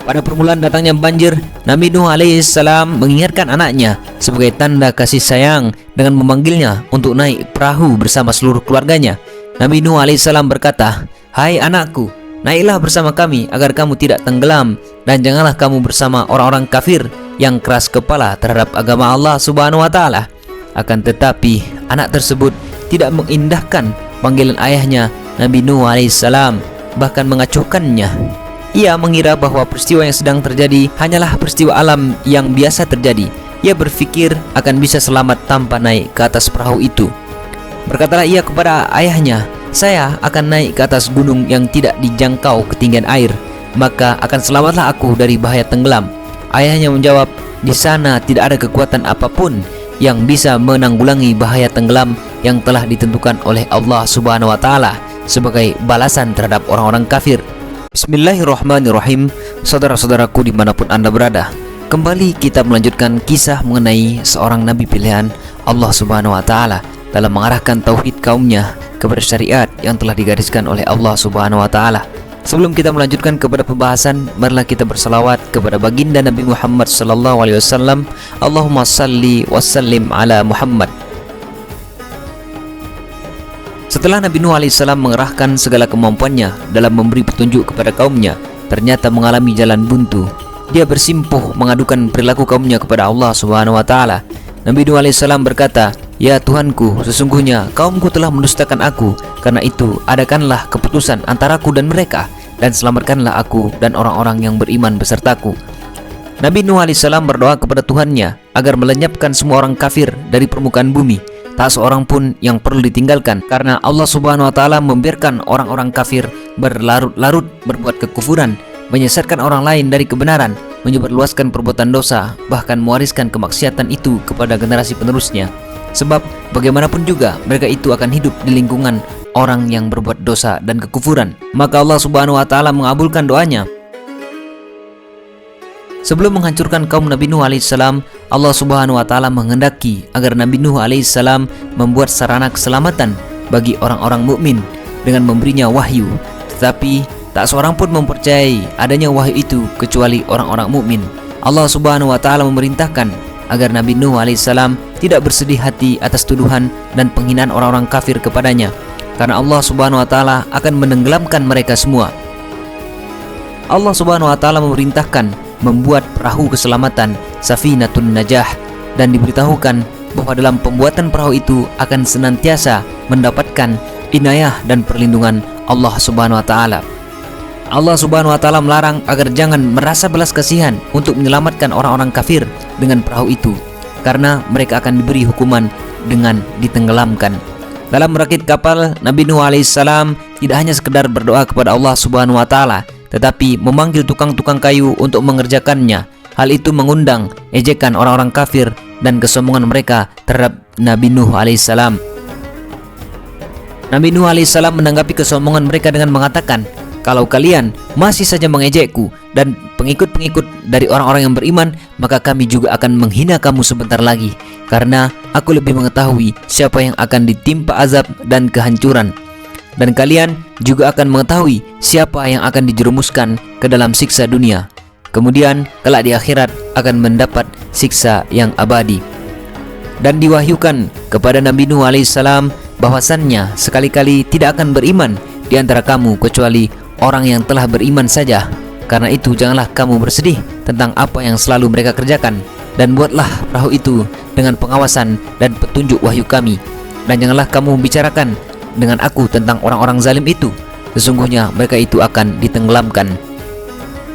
Pada permulaan datangnya banjir, Nabi Nuh alaihissalam mengingatkan anaknya sebagai tanda kasih sayang dengan memanggilnya untuk naik perahu bersama seluruh keluarganya. Nabi Nuh alaihissalam berkata, "Hai anakku, naiklah bersama kami agar kamu tidak tenggelam, dan janganlah kamu bersama orang-orang kafir yang keras kepala terhadap agama Allah Subhanahu wa taala." Akan tetapi, anak tersebut tidak mengindahkan panggilan ayahnya Nabi Nuh alaihissalam, bahkan mengacuhkannya. Ia mengira bahwa peristiwa yang sedang terjadi hanyalah peristiwa alam yang biasa terjadi. Ia berpikir akan bisa selamat tanpa naik ke atas perahu itu. Berkatalah ia kepada ayahnya, "Saya akan naik ke atas gunung yang tidak dijangkau ketinggian air, maka akan selamatlah aku dari bahaya tenggelam." Ayahnya menjawab, "Di sana tidak ada kekuatan apapun yang bisa menanggulangi bahaya tenggelam yang telah ditentukan oleh Allah Subhanahu wa taala sebagai balasan terhadap orang-orang kafir." Bismillahirrahmanirrahim. Saudara-saudaraku dimanapun Anda berada, kembali kita melanjutkan kisah mengenai seorang nabi pilihan Allah Subhanahu wa taala dalam mengarahkan tauhid kaumnya kepada syariat yang telah digariskan oleh Allah Subhanahu wa taala. Sebelum kita melanjutkan kepada pembahasan, marilah kita berselawat kepada baginda Nabi Muhammad sallallahu alaihi wasallam. Allahumma salli wa sallim ala Muhammad. Setelah Nabi Nuh alaihissalam mengerahkan segala kemampuannya dalam memberi petunjuk kepada kaumnya, ternyata mengalami jalan buntu. Dia bersimpuh mengadukan perilaku kaumnya kepada Allah Subhanahu wa taala. Nabi Nuh alaihissalam berkata, "Ya Tuhanku, sesungguhnya kaumku telah mendustakan aku. Karena itu, adakanlah keputusan antaraku dan mereka, dan selamatkanlah aku dan orang-orang yang beriman besertaku." Nabi Nuh alaihissalam berdoa kepada Tuhannya agar melenyapkan semua orang kafir dari permukaan bumi. Tak seorang pun yang perlu ditinggalkan, karena Allah Subhanahu wa taala membiarkan orang-orang kafir berlarut-larut berbuat kekufuran, menyesatkan orang lain dari kebenaran, menyebarluaskan perbuatan dosa, bahkan mewariskan kemaksiatan itu kepada generasi penerusnya. Sebab bagaimanapun juga mereka itu akan hidup di lingkungan orang yang berbuat dosa dan kekufuran. Maka Allah Subhanahu wa taala mengabulkan doanya. Sebelum menghancurkan kaum Nabi Nuh alaihissalam, Allah Subhanahu wa taala menghendaki agar Nabi Nuh alaihissalam membuat sarana keselamatan bagi orang-orang mukmin dengan memberinya wahyu. Tetapi tak seorang pun mempercayai adanya wahyu itu kecuali orang-orang mukmin. Allah Subhanahu wa taala memerintahkan agar Nabi Nuh alaihissalam tidak bersedih hati atas tuduhan dan penghinaan orang-orang kafir kepadanya, karena Allah Subhanahu wa taala akan menenggelamkan mereka semua. Allah Subhanahu wa taala memerintahkan membuat perahu keselamatan Safinatun Najah, dan diberitahukan bahwa dalam pembuatan perahu itu akan senantiasa mendapatkan inayah dan perlindungan Allah Subhanahu wa taala. Allah Subhanahu wa taala melarang agar jangan merasa belas kasihan untuk menyelamatkan orang-orang kafir dengan perahu itu, karena mereka akan diberi hukuman dengan ditenggelamkan. Dalam merakit kapal, Nabi Nuh alaihissalam tidak hanya sekedar berdoa kepada Allah Subhanahu wa taala, tetapi memanggil tukang-tukang kayu untuk mengerjakannya. Hal itu mengundang ejekan orang-orang kafir dan kesombongan mereka terhadap Nabi Nuh alaihissalam. Nabi Nuh alaihissalam menanggapi kesombongan mereka dengan mengatakan, "Kalau kalian masih saja mengejekku dan pengikut-pengikut dari orang-orang yang beriman, maka kami juga akan menghina kamu sebentar lagi, karena aku lebih mengetahui siapa yang akan ditimpa azab dan kehancuran. Dan kalian juga akan mengetahui siapa yang akan dijerumuskan ke dalam siksa dunia. Kemudian kelak di akhirat akan mendapat siksa yang abadi." Dan diwahyukan kepada Nabi Nuh alaihissalam bahwasannya sekali-kali tidak akan beriman di antara kamu kecuali orang yang telah beriman saja. Karena itu janganlah kamu bersedih tentang apa yang selalu mereka kerjakan, dan buatlah perahu itu dengan pengawasan dan petunjuk wahyu kami. Dan janganlah kamu membicarakan dengan aku tentang orang-orang zalim itu, sesungguhnya mereka itu akan ditenggelamkan.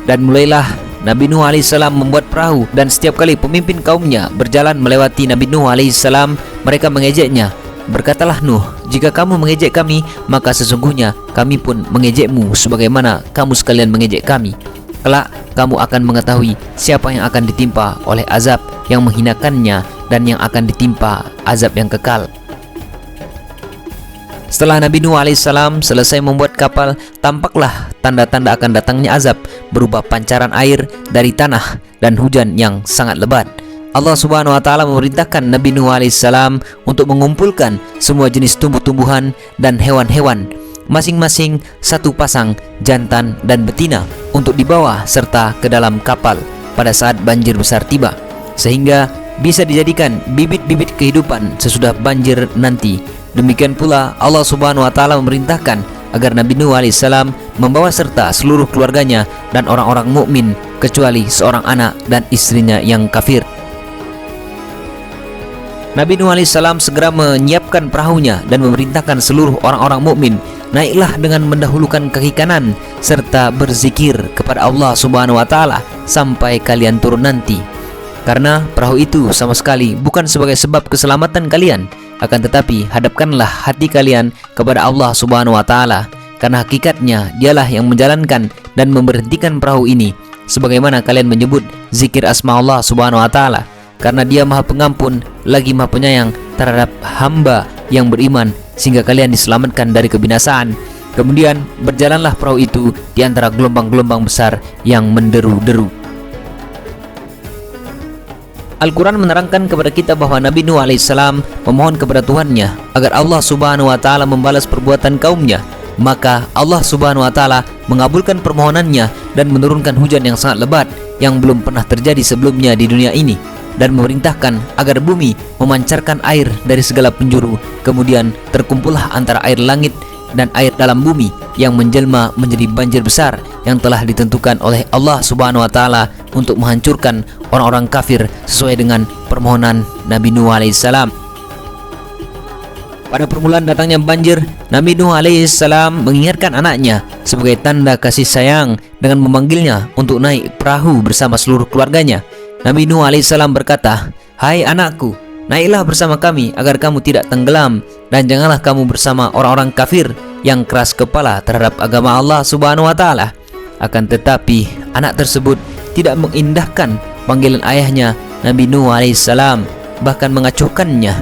Dan mulailah Nabi Nuh alaihissalam membuat perahu, dan setiap kali pemimpin kaumnya berjalan melewati Nabi Nuh alaihissalam, mereka mengejeknya. Berkatalah Nuh, "Jika kamu mengejek kami, maka sesungguhnya kami pun mengejekmu sebagaimana kamu sekalian mengejek kami. Kelak kamu akan mengetahui siapa yang akan ditimpa oleh azab yang menghinakannya dan yang akan ditimpa azab yang kekal." Setelah Nabi Nuh alaihissalam selesai membuat kapal, tampaklah tanda-tanda akan datangnya azab berupa pancaran air dari tanah dan hujan yang sangat lebat. Allah Subhanahu wa taala memerintahkan Nabi Nuh alaihissalam untuk mengumpulkan semua jenis tumbuh-tumbuhan dan hewan-hewan masing-masing satu pasang jantan dan betina untuk dibawa serta ke dalam kapal pada saat banjir besar tiba, sehingga bisa dijadikan bibit-bibit kehidupan sesudah banjir nanti. Demikian pula Allah Subhanahu wa taala memerintahkan agar Nabi Nuh alaihissalam membawa serta seluruh keluarganya dan orang-orang mukmin kecuali seorang anak dan istrinya yang kafir. Nabi Nuh alaihissalam segera menyiapkan perahunya dan memerintahkan seluruh orang-orang mukmin, naiklah dengan mendahulukan kaki kanan serta berzikir kepada Allah Subhanahu wa taala sampai kalian turun nanti. Karena perahu itu sama sekali bukan sebagai sebab keselamatan kalian, akan tetapi hadapkanlah hati kalian kepada Allah Subhanahu wa taala, karena hakikatnya dialah yang menjalankan dan memberhentikan perahu ini sebagaimana kalian menyebut zikir asma Allah Subhanahu wa taala, karena Dia Maha Pengampun lagi Maha Penyayang terhadap hamba yang beriman sehingga kalian diselamatkan dari kebinasaan. Kemudian berjalanlah perahu itu di antara gelombang-gelombang besar yang menderu-deru. Al-Quran menerangkan kepada kita bahwa Nabi Nuh alaihissalam memohon kepada Tuhannya agar Allah Subhanahu wa taala membalas perbuatan kaumnya. Maka Allah Subhanahu wa taala mengabulkan permohonannya dan menurunkan hujan yang sangat lebat yang belum pernah terjadi sebelumnya di dunia ini, dan memerintahkan agar bumi memancarkan air dari segala penjuru. Kemudian terkumpullah antara air langit dan air dalam bumi yang menjelma menjadi banjir besar yang telah ditentukan oleh Allah Subhanahu wa taala untuk menghancurkan orang-orang kafir sesuai dengan permohonan Nabi Nuh alaihissalam. Pada permulaan datangnya banjir, Nabi Nuh alaihissalam mengingatkan anaknya sebagai tanda kasih sayang dengan memanggilnya untuk naik perahu bersama seluruh keluarganya. Nabi Nuh alaihissalam berkata, "Hai anakku, naiklah bersama kami agar kamu tidak tenggelam, dan janganlah kamu bersama orang-orang kafir yang keras kepala terhadap agama Allah Subhanahu wa taala." Akan tetapi anak tersebut tidak mengindahkan panggilan ayahnya Nabi Nuh alaihissalam, bahkan mengacuhkannya.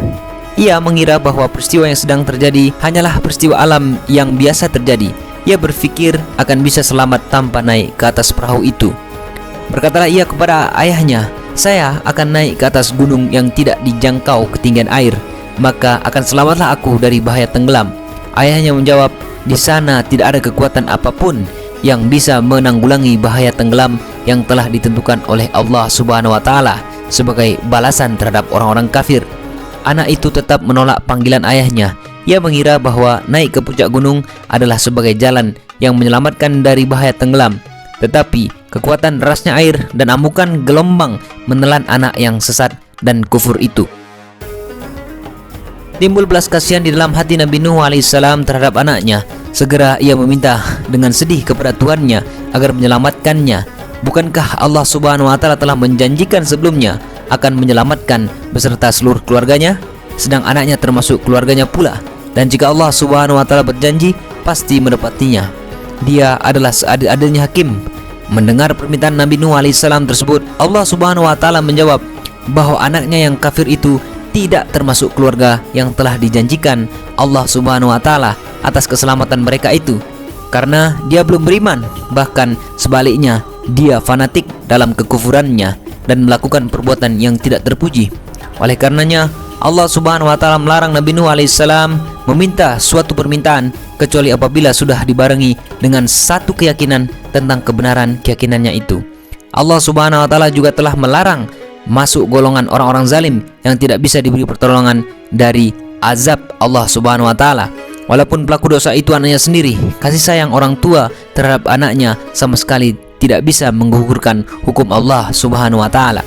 Ia mengira bahwa peristiwa yang sedang terjadi hanyalah peristiwa alam yang biasa terjadi. Ia berpikir akan bisa selamat tanpa naik ke atas perahu itu. Berkatalah ia kepada ayahnya, "Saya akan naik ke atas gunung yang tidak dijangkau ketinggian air, maka akan selamatlah aku dari bahaya tenggelam." Ayahnya menjawab, "Di sana tidak ada kekuatan apapun yang bisa menanggulangi bahaya tenggelam yang telah ditentukan oleh Allah Subhanahu wa taala sebagai balasan terhadap orang-orang kafir." Anak itu tetap menolak panggilan ayahnya. Ia mengira bahwa naik ke puncak gunung adalah sebagai jalan yang menyelamatkan dari bahaya tenggelam. Tetapi kekuatan derasnya air dan amukan gelombang menelan anak yang sesat dan kufur itu. Timbul belas kasihan di dalam hati Nabi Nuh alaihissalam terhadap anaknya. Segera ia meminta dengan sedih kepada Tuhannya agar menyelamatkannya. Bukankah Allah Subhanahu wa taala telah menjanjikan sebelumnya akan menyelamatkan beserta seluruh keluarganya, sedang anaknya termasuk keluarganya pula? Dan jika Allah Subhanahu wa taala berjanji, pasti menepatinya. Dia adalah seadil-adilnya hakim. Mendengar permintaan Nabi Nuh alaihissalam tersebut, Allah Subhanahu wa taala menjawab bahwa anaknya yang kafir itu tidak termasuk keluarga yang telah dijanjikan Allah Subhanahu wa taala atas keselamatan mereka itu, karena dia belum beriman. Bahkan sebaliknya, dia fanatik dalam kekufurannya dan melakukan perbuatan yang tidak terpuji. Oleh karenanya, Allah Subhanahu wa taala melarang Nabi Nuh alaihissalam meminta suatu permintaan kecuali apabila sudah dibarengi dengan satu keyakinan tentang kebenaran keyakinannya itu. Allah Subhanahu wa taala juga telah melarang masuk golongan orang-orang zalim yang tidak bisa diberi pertolongan dari azab Allah Subhanahu wa taala. Walaupun pelaku dosa itu anaknya sendiri, kasih sayang orang tua terhadap anaknya sama sekali tidak bisa menggugurkan hukum Allah Subhanahu wa taala.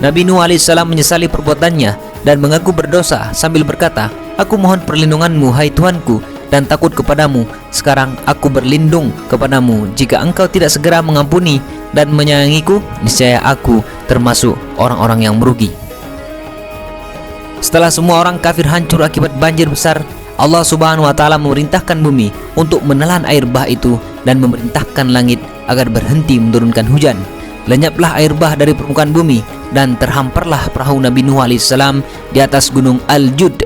Nabi Nuh alaihissalam menyesali perbuatannya dan mengaku berdosa sambil berkata, "Aku mohon perlindunganmu, hai Tuhanku, dan takut kepadamu. Sekarang aku berlindung kepadamu. Jika engkau tidak segera mengampuni dan menyayangiku, niscaya aku termasuk orang-orang yang merugi." Setelah semua orang kafir hancur akibat banjir besar, Allah Subhanahu wa taala memerintahkan bumi untuk menelan air bah itu dan memerintahkan langit agar berhenti menurunkan hujan. Lenyaplah air bah dari permukaan bumi dan terhamparlah perahu Nabi Nuh alaihissalam di atas gunung Al-Jud.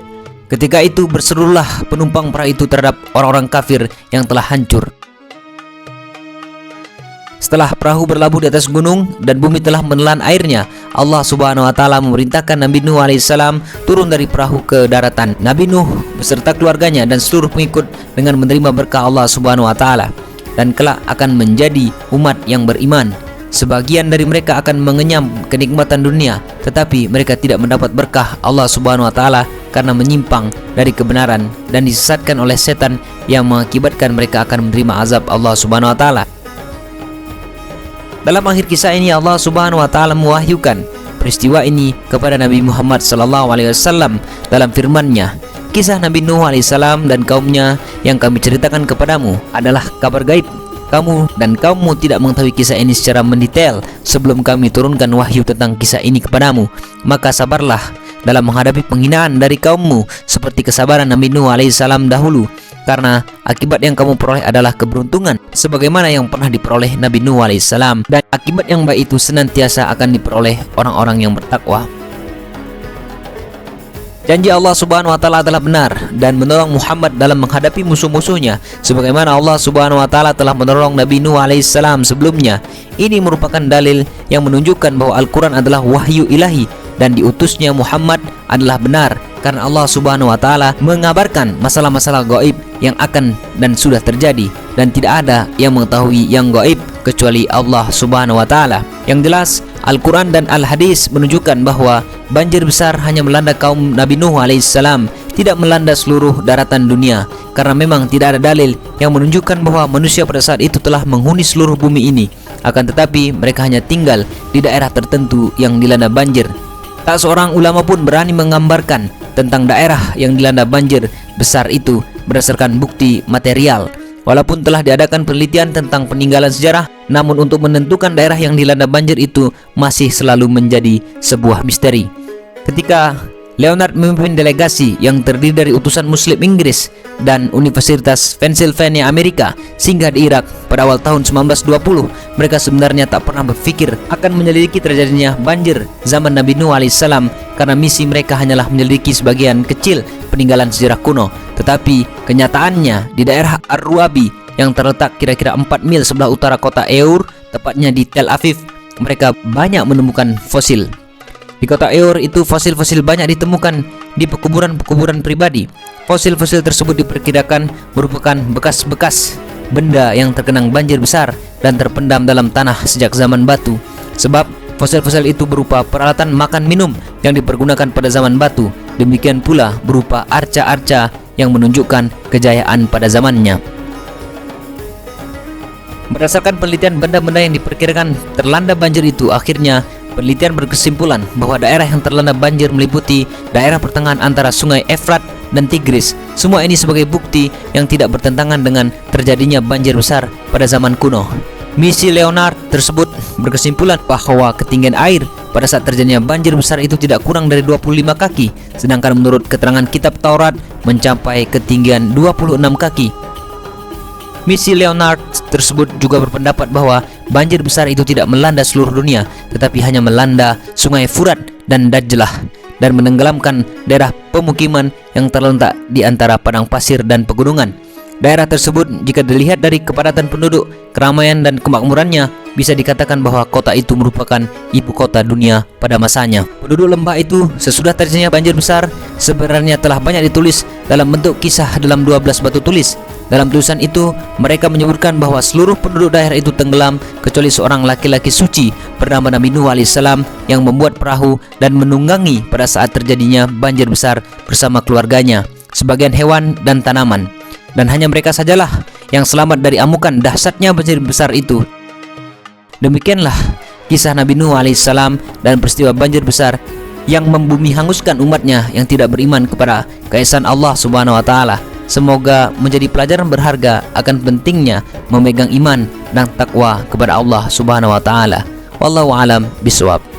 Ketika itu berserulah penumpang perahu itu terhadap orang-orang kafir yang telah hancur. Setelah perahu berlabuh di atas gunung dan bumi telah menelan airnya, Allah Subhanahu wa taala memerintahkan Nabi Nuh alaihissalam turun dari perahu ke daratan. Nabi Nuh beserta keluarganya dan seluruh pengikut dengan menerima berkah Allah Subhanahu wa taala dan kelak akan menjadi umat yang beriman. Sebagian dari mereka akan mengenyam kenikmatan dunia, tetapi mereka tidak mendapat berkah Allah Subhanahu wa taala karena menyimpang dari kebenaran dan disesatkan oleh setan yang mengakibatkan mereka akan menerima azab Allah Subhanahu wa taala. Dalam akhir kisah ini Allah Subhanahu wa taala mewahyukan peristiwa ini kepada Nabi Muhammad sallallahu alaihi wasallam dalam firman-Nya, "Kisah Nabi Nuh alaihissalam dan kaumnya yang kami ceritakan kepadamu adalah kabar gaib. Kamu dan kaummu tidak mengetahui kisah ini secara mendetail sebelum kami turunkan wahyu tentang kisah ini kepadamu. Maka sabarlah dalam menghadapi penghinaan dari kaummu seperti kesabaran Nabi Nuh alaihissalam dahulu, karena akibat yang kamu peroleh adalah keberuntungan sebagaimana yang pernah diperoleh Nabi Nuh alaihissalam, dan akibat yang baik itu senantiasa akan diperoleh orang-orang yang bertakwa." Janji Allah Subhanahu wa taala adalah benar dan menolong Muhammad dalam menghadapi musuh-musuhnya sebagaimana Allah Subhanahu wa taala telah menolong Nabi Nuh alaihissalam sebelumnya. Ini merupakan dalil yang menunjukkan bahwa Al-Quran adalah wahyu ilahi dan diutusnya Muhammad adalah benar karena Allah Subhanahu wa taala mengabarkan masalah-masalah gaib yang akan dan sudah terjadi, dan tidak ada yang mengetahui yang gaib kecuali Allah Subhanahu wa taala. Yang jelas, Al-Quran dan Al-Hadis menunjukkan bahwa banjir besar hanya melanda kaum Nabi Nuh alaihissalam, tidak melanda seluruh daratan dunia, karena memang tidak ada dalil yang menunjukkan bahwa manusia pada saat itu telah menghuni seluruh bumi ini. Akan tetapi mereka hanya tinggal di daerah tertentu yang dilanda banjir. Tak seorang ulama pun berani menggambarkan tentang daerah yang dilanda banjir besar itu berdasarkan bukti material. Walaupun telah diadakan penelitian tentang peninggalan sejarah, namun untuk menentukan daerah yang dilanda banjir itu masih selalu menjadi sebuah misteri. Ketika Leonard memimpin delegasi yang terdiri dari utusan Muslim Inggris dan Universitas Pennsylvania Amerika singgah di Irak pada awal tahun 1920, mereka sebenarnya tak pernah berpikir akan menyelidiki terjadinya banjir zaman Nabi Nuh alaihissalam karena misi mereka hanyalah menyelidiki sebagian kecil peninggalan sejarah kuno. Tetapi kenyataannya di daerah Ar-Ruabi yang terletak kira-kira 4 mil sebelah utara kota Eur, tepatnya di Tel Aviv, mereka banyak menemukan fosil. Di kota Eur itu fosil-fosil banyak ditemukan di pekuburan-pekuburan pribadi. Fosil-fosil tersebut diperkirakan merupakan bekas-bekas benda yang terkenang banjir besar dan terpendam dalam tanah sejak zaman batu. Sebab fosil-fosil itu berupa peralatan makan minum yang dipergunakan pada zaman batu. Demikian pula berupa arca-arca yang menunjukkan kejayaan pada zamannya. Berdasarkan penelitian benda-benda yang diperkirakan terlanda banjir itu, akhirnya penelitian berkesimpulan bahwa daerah yang terlanda banjir meliputi daerah pertengahan antara sungai Efrat dan Tigris. Semua ini sebagai bukti yang tidak bertentangan dengan terjadinya banjir besar pada zaman kuno. Misi Leonard tersebut berkesimpulan bahwa ketinggian air pada saat terjadinya banjir besar itu tidak kurang dari 25 kaki, sedangkan menurut keterangan kitab Taurat mencapai ketinggian 26 kaki. Misi Leonard tersebut juga berpendapat bahwa banjir besar itu tidak melanda seluruh dunia, tetapi hanya melanda sungai Furat dan Dajlah dan menenggelamkan daerah pemukiman yang terletak di antara padang pasir dan pegunungan. Daerah tersebut jika dilihat dari kepadatan penduduk, keramaian dan kemakmurannya, bisa dikatakan bahwa kota itu merupakan ibu kota dunia pada masanya. Penduduk lembah itu sesudah terjadinya banjir besar sebenarnya telah banyak ditulis dalam bentuk kisah dalam 12 batu tulis. Dalam tulisan itu mereka menyebutkan bahwa seluruh penduduk daerah itu tenggelam kecuali seorang laki-laki suci bernama Nabi Nuh alaihissalam yang membuat perahu dan menunggangi pada saat terjadinya banjir besar bersama keluarganya, sebagian hewan dan tanaman. Dan hanya mereka sajalah yang selamat dari amukan dahsyatnya banjir besar itu. Demikianlah kisah Nabi Nuh alaihissalam dan peristiwa banjir besar yang membumi hanguskan umatnya yang tidak beriman kepada keesaan Allah Subhanahu wa taala. Semoga menjadi pelajaran berharga akan pentingnya memegang iman dan takwa kepada Allah Subhanahu wa taala. Wallahu alam bisawab.